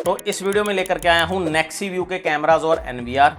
तो इस वीडियो में लेकर के आया हूं नेक्सी व्यू के कैमराज और एनवीआर।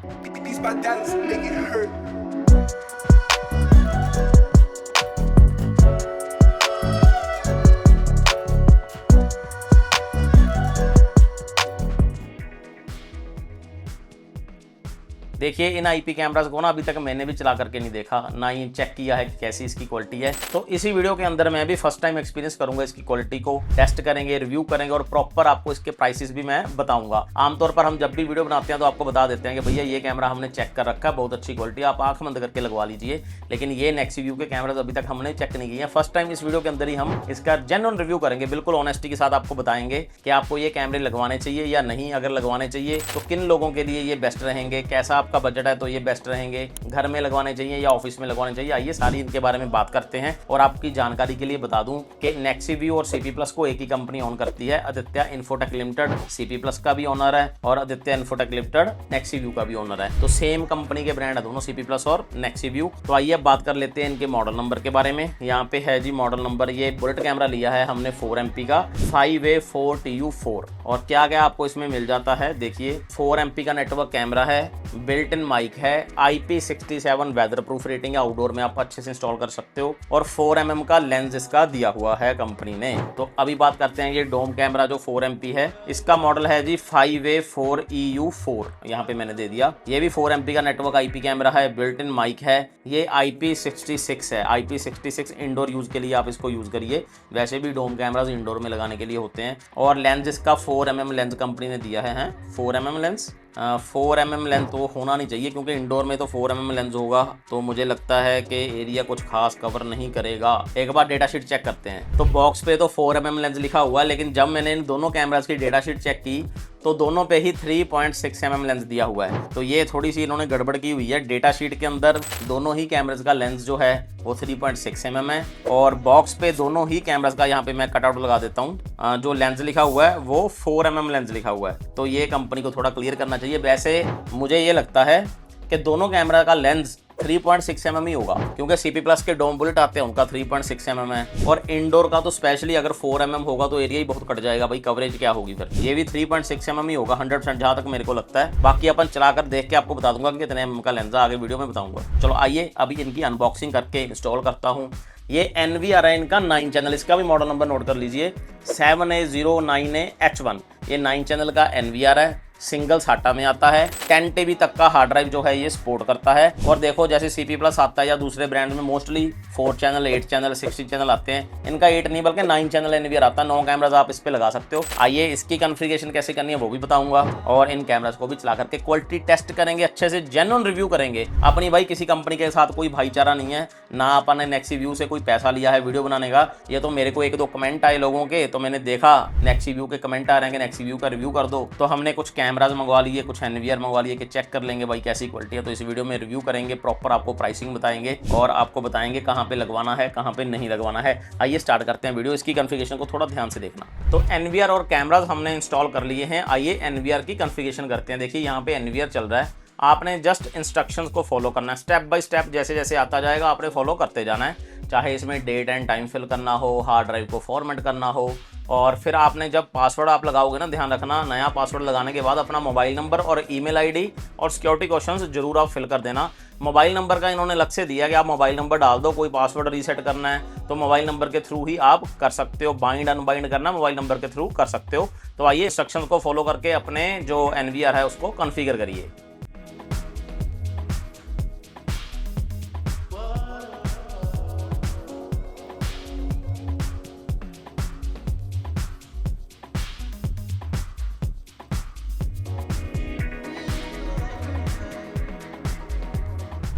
देखिए इन आईपी कैमरास को ना अभी तक मैंने भी चला करके नहीं देखा, ना ही चेक किया है कि कैसी इसकी क्वालिटी है। तो इसी वीडियो के अंदर मैं भी फर्स्ट टाइम एक्सपीरियंस करूंगा, इसकी क्वालिटी को टेस्ट करेंगे, रिव्यू करेंगे और प्रॉपर आपको इसके प्राइसेस भी मैं बताऊंगा। आमतौर पर हम जब भी वीडियो बनाते हैं तो आपको बता देते हैं कि भैया ये कैमरा हमने चेक कर रखा है, बहुत अच्छी क्वालिटी, आप आंख बंद करके लगवा लीजिए। लेकिन ये नेक्सी व्यू के कैमरास अभी तक हमने चेक नहीं किए हैं। फर्स्ट टाइम इस वीडियो के अंदर ही हम इसका जेन्युइन रिव्यू करेंगे, बिल्कुल ऑनेस्टी के साथ आपको बताएंगे कि आपको ये कैमरे लगवाने चाहिए या नहीं। अगर लगवाने चाहिए तो किन लोगों के लिए ये बेस्ट रहेंगे, कैसा आपका बजट है तो ये बेस्ट रहेंगे, घर में लगवाने चाहिए या ऑफिस में लगवाने चाहिए। आइए सारी इनके बारे में बात करते हैं। और आपकी जानकारी के लिए बता दूं कि नेक्सी व्यू और सीपी प्लस को एक ही कंपनी ओन करती है। Aditya infotech limited CP plus का भी ओनर है और आदित्य इन्फोटेक लिमिटेड नेक्सी व्यू का भी ओनर है। तो सेम कंपनी के ब्रांड है दोनों, सीपी प्लस और नेक्सी व्यू। तो आइए अब बात कर लेते हैं इनके मॉडल नंबर के बारे में। यहाँ पे है जी मॉडल नंबर, ये बुलेट कैमरा लिया है हमने 4MP का 5A4TU4। और क्या क्या आपको इसमें मिल जाता है, देखिए 4MP का नेटवर्क कैमरा है, बिल्ट इन माइक है, IP67 वेदर प्रूफ रेटिंग है, आउटडोर में आप अच्छे से इंस्टॉल कर सकते हो और 4mm का लेंस इसका दिया हुआ है कंपनी ने। तो अभी बात करते हैं ये डोम कैमरा जो 4MP है, इसका मॉडल है जी 5A4EU4, यहाँ पे मैंने दे दिया। ये भी 4MP का नेटवर्क IP कैमरा है, बिल्ट इन माइक है, ये IP66 है। IP66 इंडोर यूज के लिए आप इसको यूज करिए, वैसे भी डोम कैमराज इंडोर में लगाने के लिए होते हैं। और लेंस इसका 4mm लेंस कंपनी ने दिया है 4mm लेंस। 4mm लेंस तो होना नहीं चाहिए क्योंकि इंडोर में तो 4mm लेंस होगा तो मुझे लगता है कि एरिया कुछ खास कवर नहीं करेगा। एक बार डेटा शीट चेक करते हैं। तो बॉक्स पे तो 4mm लेंस लिखा हुआ है, लेकिन जब मैंने इन दोनों कैमरास की डेटा शीट चेक की तो दोनों पे ही 3.6mm लेंस दिया हुआ है। तो ये थोड़ी सी इन्होंने गड़बड़ की हुई है। डेटा शीट के अंदर दोनों ही कैमरास का लेंस जो है वो 3.6mm है और बॉक्स पे दोनों ही कैमरास का, यहाँ पे मैं कटआउट लगा देता हूँ, जो लेंस लिखा हुआ है वो 4mm लेंस लिखा हुआ है। तो ये कंपनी को थोड़ा क्लियर करना चाहिए। वैसे मुझे ये लगता है कि दोनों कैमरा का लेंस 3.6mm ही होगा क्योंकि सीपी प्लस के डोम बुलेट आते हैं उनका 3.6mm है और इंडोर का तो स्पेशली अगर 4mm होगा तो एरिया ही बहुत कट जाएगा भाई, कवरेज क्या होगी फिर। ये भी 3.6mm ही होगा 100% जहां तक मेरे को लगता है। बाकी अपन चलाकर देख के आपको बता दूंगा कि कितने mm का लेंस आगे वीडियो में बताऊंगा। चलो आइए अभी इनकी अनबॉक्सिंग करके इंस्टॉल करता हूँ। ये एनवीआर है इनका 9 चैनल, इसका भी मॉडल नंबर नोट कर लीजिए 7A09AH1। ये 9 चैनल का एनवीआर है, सिंगल साटा में आता है, 10 TB तक का हार्ड ड्राइव जो है ये सपोर्ट करता है। और देखो जैसे सीपी प्लस आता है या दूसरे ब्रांड में मोस्टली 4 चैनल 8 चैनल 60 चैनल आते हैं, इनका 8 नहीं बल्कि 9 चैनल एनवीआर आता है। 9 कैमराज आप इस पे लगा सकते हो। आइए इसकी कॉन्फ़िगरेशन कैसे करनी है वो भी बताऊंगा और इन कैमराज को भी चला करके क्वालिटी टेस्ट करेंगे, अच्छे से जेन्युइन रिव्यू करेंगे। अपनी भाई किसी कंपनी के साथ कोई भाईचारा नहीं है, ना अपन ने नेक्सी व्यू से कोई पैसा लिया है वीडियो बनाने का। ये तो मेरे को 1-2 कमेंट आए लोगों के, तो मैंने देखा नेक्सी व्यू के कमेंट आ रहे हैं नेक्सी व्यू का रिव्यू कर दो, तो हमने कुछ कैमराज मंगवा लिए, कुछ एनवीआर मंगवा लिए कि चेक कर लेंगे भाई कैसी क्वालिटी है। तो इस वीडियो में रिव्यू करेंगे, प्रॉपर आपको प्राइसिंग बताएंगे और आपको बताएंगे कहां पे लगवाना है कहां पे नहीं लगवाना है। आइए स्टार्ट करते हैं वीडियो। इसकी कॉन्फ़िगरेशन को थोड़ा ध्यान से देखना। तो एनवीआर और कैमराज हमने इंस्टॉल कर लिए हैं। आइए एनवीआर की कॉन्फ़िगरेशन करते हैं। देखिए यहाँ पे एनवीआर चल रहा है, आपने जस्ट इंस्ट्रक्शंस को फॉलो करना है, स्टेप बाय स्टेप जैसे जैसे आता जाएगा आपने फॉलो करते जाना है। चाहे इसमें डेट एंड टाइम फिल करना हो, हार्ड ड्राइव को फॉर्मेट करना हो, और फिर आपने जब पासवर्ड आप लगाओगे ना, ध्यान रखना नया पासवर्ड लगाने के बाद अपना मोबाइल नंबर और ईमेल आईडी और सिक्योरिटी क्वेश्चंस जरूर आप फिल कर देना। मोबाइल नंबर का इन्होंने अलग से दिया कि आप मोबाइल नंबर डाल दो, कोई पासवर्ड रीसेट करना है तो मोबाइल नंबर के थ्रू ही आप कर सकते हो, बाइंड अनबाइंड करना मोबाइल नंबर के थ्रू कर सकते हो। तो आइए इंस्ट्रक्शन को फॉलो करके अपने जो एनवीआर है उसको कॉन्फ़िगर करिए।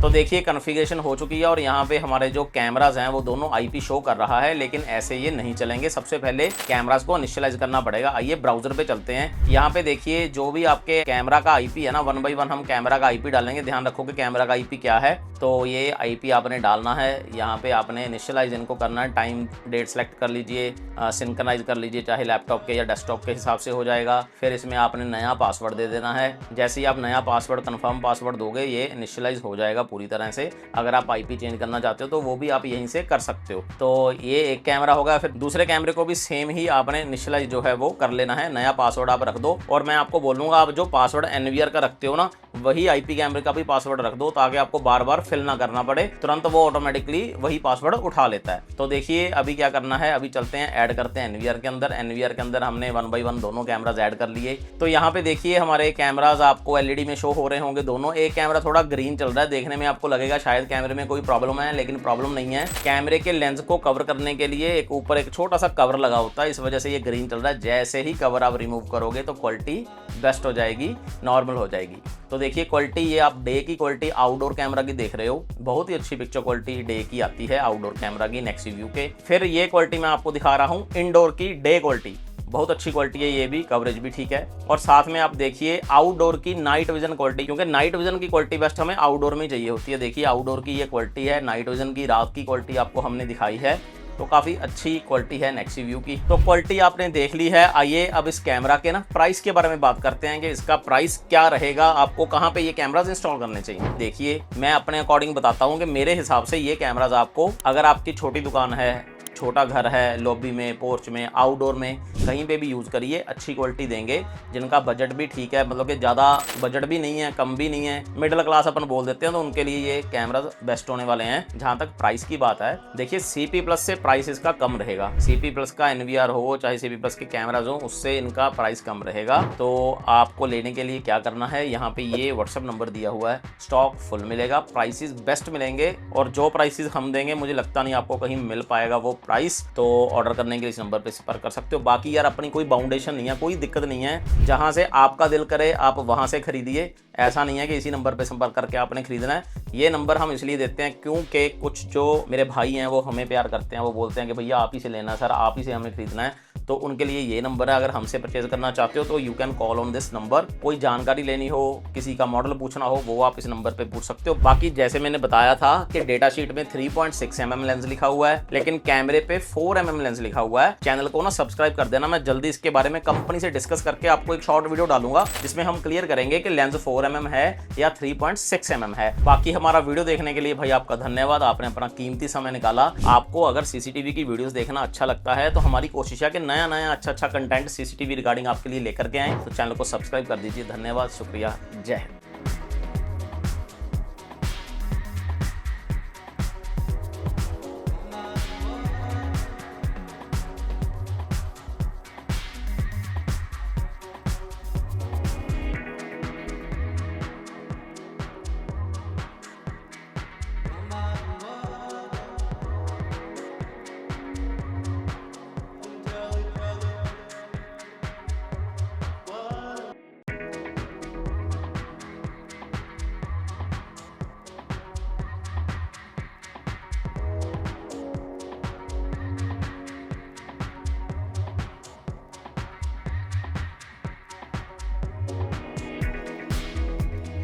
तो देखिए कॉन्फ़िगरेशन हो चुकी है और यहाँ पे हमारे जो कैमराज हैं वो दोनों आईपी शो कर रहा है, लेकिन ऐसे ये नहीं चलेंगे। सबसे पहले कैमराज को इनिशियलाइज करना पड़ेगा। आइए ब्राउजर पे चलते हैं। यहाँ पे देखिए जो भी आपके कैमरा का आईपी है ना, 1 बाय 1 हम कैमरा का आईपी डालेंगे। ध्यान रखो कि कैमरा का आईपी क्या है। तो ये आईपी आपने डालना है, यहाँ पे आपने इनिशियलाइज इनको करना है। टाइम डेट सेलेक्ट कर लीजिए, सिंक्रोनाइज कर लीजिए, चाहे लैपटॉप के या डेस्कटॉप के हिसाब से हो जाएगा। फिर इसमें आपने नया पासवर्ड दे देना है। जैसे ही आप नया पासवर्ड कन्फर्म पासवर्ड दोगे ये इनिशियलाइज हो जाएगा पूरी तरह से। अगर आप IP चेंज करना चाहते हो तो वो भी आप यहीं से कर सकते हो। तो ये एक कैमरा होगा। फिर दूसरे कैमरे को भी सेम ही आपने इनिशियलाइज जो है वो कर लेना है, नया पासवर्ड आप रख दो। और मैं आपको बोलूँगा आप जो पासवर्ड NVR का रखते हो ना, वही IP कैमरे का भी पासवर्ड रख दो, ताकि आपको बार बार फिल ना करना पड़े, तुरंत वो ऑटोमेटिकली वही पासवर्ड उठा लेता है। तो देखिए अभी क्या करना है, अभी चलते हैं ऐड करते हैं NVR के अंदर। NVR के अंदर हमने 1 by 1 दोनों कैमराज ऐड कर लिए। तो यहाँ पे देखिए हमारे कैमराज आपको LED में शो हो रहे होंगे दोनों। एक कैमरा थोड़ा ग्रीन चल रहा है, देखने में आपको लगेगा शायद कैमरे में कोई प्रॉब्लम है, लेकिन प्रॉब्लम नहीं है। कैमरे के लेंस को कवर करने के लिए एक ऊपर एक छोटा सा कवर लगा होता है, इस वजह से ये ग्रीन चल रहा है। जैसे ही कवर आप रिमूव करोगे तो क्वालिटी बेस्ट हो जाएगी, नॉर्मल हो जाएगी। तो देखिए क्वालिटी, ये आप डे की क्वालिटी आउटडोर कैमरा की देख रहे हो, बहुत ही अच्छी पिक्चर क्वालिटी डे की आती है आउटडोर कैमरा की नेक्सिव्यू के। फिर ये क्वालिटी मैं आपको दिखा रहा हूँ इंडोर की डे क्वालिटी, बहुत अच्छी क्वालिटी है, ये भी कवरेज भी ठीक है। और साथ में आप देखिए आउटडोर की नाइट विजन क्वालिटी, क्योंकि नाइट विजन की क्वालिटी बेस्ट हमें आउटडोर में चाहिए होती है। देखिए आउटडोर की ये क्वालिटी है, नाइट विजन की रात की क्वालिटी आपको हमने दिखाई है, तो काफ़ी अच्छी क्वालिटी है नेक्सिव्यू की। तो क्वालिटी आपने देख ली है। आइए अब इस कैमरा के ना प्राइस के बारे में बात करते हैं कि इसका प्राइस क्या रहेगा, आपको कहाँ पे ये कैमराज इंस्टॉल करने चाहिए। देखिए मैं अपने अकॉर्डिंग बताता हूँ कि मेरे हिसाब से ये कैमराज आपको, अगर आपकी छोटी दुकान है, छोटा घर है, लॉबी में, पोर्च में, आउटडोर में, कहीं पे भी यूज़ करिए, अच्छी क्वालिटी देंगे। जिनका बजट भी ठीक है, मतलब कि ज़्यादा बजट भी नहीं है, कम भी नहीं है, मिडिल क्लास अपन बोल देते हैं, तो उनके लिए ये कैमरा बेस्ट होने वाले हैं। जहाँ तक प्राइस की बात है, देखिए CP+ से प्राइस इसका कम रहेगा। CP+ का NVR हो चाहे CP+ के कैमराज हो, उससे इनका प्राइस कम रहेगा। तो आपको लेने के लिए क्या करना है, यहाँ पे ये WhatsApp नंबर दिया हुआ है, स्टॉक फुल मिलेगा, प्राइसेस बेस्ट मिलेंगे। और जो प्राइसेस हम देंगे मुझे लगता नहीं आपको कहीं मिल पाएगा वो प्राइस। तो ऑर्डर करने के लिए इस नंबर पे संपर्क कर सकते हो। बाकी यार अपनी कोई बाउंडेशन नहीं है, कोई दिक्कत नहीं है, जहां से आपका दिल करे आप वहां से खरीदिए। ऐसा नहीं है कि इसी नंबर पे संपर्क करके आपने खरीदना है। ये नंबर हम इसलिए देते हैं क्योंकि कुछ जो मेरे भाई हैं वो हमें प्यार करते हैं, वो बोलते हैं कि भैया आप ही से लेना सर, आप ही से हमें खरीदना है। तो उनके लिए ये नंबर है, अगर हमसे परचेज करना चाहते हो तो you can call on this number. कोई जानकारी लेनी हो, किसी का मॉडल पूछना हो, वो आप इस नंबर पे पूछ सकते हो। बाकी जैसे मैंने बताया था कि डेटा शीट में 3.6 mm लेंस लिखा हुआ है, लेकिन कैमरे पे 4 mm लेंस लिखा हुआ है। चैनल को ना सब्सक्राइब कर देना, मैं जल्दी इसके बारे में कंपनी से डिस्कस करके आपको एक शॉर्ट वीडियो डालूंगा, जिसमें हम क्लियर करेंगे कि लेंस 4 mm है या 3.6 mm है। बाकी हमारा वीडियो देखने के लिए भाई आपका धन्यवाद, आपने अपना कीमती समय निकाला। आपको अगर CCTV की वीडियोस देखना अच्छा लगता है तो हमारी कोशिश है कि नया नया अच्छा कंटेंट CCTV रिगार्डिंग आपके लिए लेकर के आए। तो चैनल को सब्सक्राइब कर दीजिए। धन्यवाद, शुक्रिया, जय हिंद।